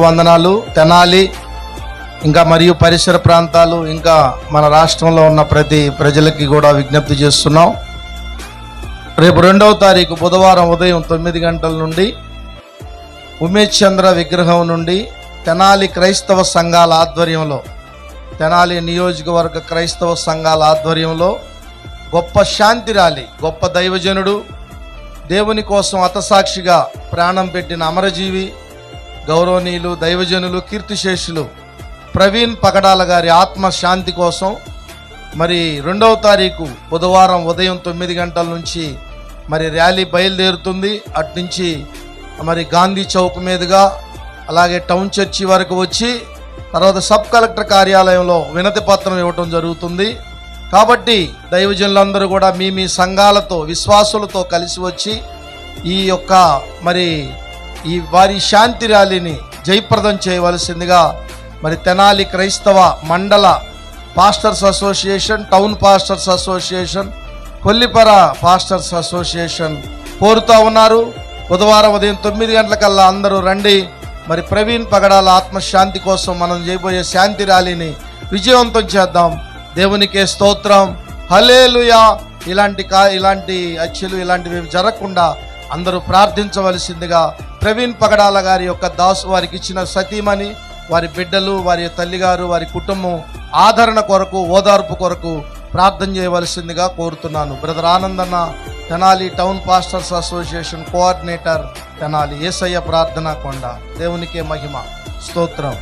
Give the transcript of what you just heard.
వందనాలు. తెనాలి ఇంకా మరియు పరిసర ప్రాంతాలు ఇంకా మన రాష్ట్రంలో ఉన్న ప్రతి ప్రజలకి కూడా విజ్ఞప్తి చేస్తున్నాం. రేపు 2వ తారీఖు బుధవారం ఉదయం 9 గంటల నుండి ఉమేష్ చంద్ర విగ్రహం నుండి తెనాలి క్రైస్తవ సంఘాల ఆధ్వర్యంలో, తెనాలి నియోజకవర్గ క్రైస్తవ సంఘాల ఆధ్వర్యంలో గొప్ప శాంతి ర్యాలీ, గొప్ప దైవజనుడు, దేవుని కోసం హతసాక్షిగా ప్రాణం పెట్టిన అమరజీవి, గౌరవనీయులు, దైవజనులు, కీర్తిశేషులు ప్రవీణ్ పగడాల గారి ఆత్మ శాంతి కోసం మరి 2వ తారీఖు బుధవారం ఉదయం 9 గంటల నుంచి మరి ర్యాలీ బయలుదేరుతుంది. అట్నుంచి మరి గాంధీ చౌక్ మీదుగా అలాగే టౌన్ చర్చి వరకు వచ్చి తర్వాత సబ్ కలెక్టర్ కార్యాలయంలో వినతి పత్రం ఇవ్వటం జరుగుతుంది. కాబట్టి దైవజనులందరూ కూడా మీ సంఘాలతో, విశ్వాసులతో కలిసి వచ్చి ఈ యొక్క మరి ఈ వారి శాంతి ర్యాలీని జయప్రదం చేయవలసిందిగా మరి తెనాలి క్రైస్తవ మండల pastors association, town pastors association, Kollipara pastors association కోరుతూ ఉన్నారు. బుధవారం ఉదయం 9 గంటలకల్లా అందరూ రండి. మరి ప్రవీణ్ పగడాల ఆత్మశాంతి కోసం మనం చేయబోయే శాంతి ర్యాలీని విజయవంతం చేద్దాం. దేవునికే స్తోత్రం. హల్లెలూయా. ఇలాంటి హత్యలు ఇలాంటివి జరగకుండా అందరూ ప్రార్థించవలసిందిగా ప్రవీణ్ పగడాల గారి యొక్క దాసు, వారికి ఇచ్చిన సతీమణి, వారి బిడ్డలు, వారి తల్లిగారు, వారి కుటుంబం ఆదరణ కొరకు, ఓదార్పు కొరకు ప్రార్థన చేయవలసిందిగా కోరుతున్నాను. Brother Anandanna, Tenali town pastors association coordinator, Tenali. యేసయ్య ప్రార్థనా కొండ. దేవునికే మహిమ. స్తోత్రం.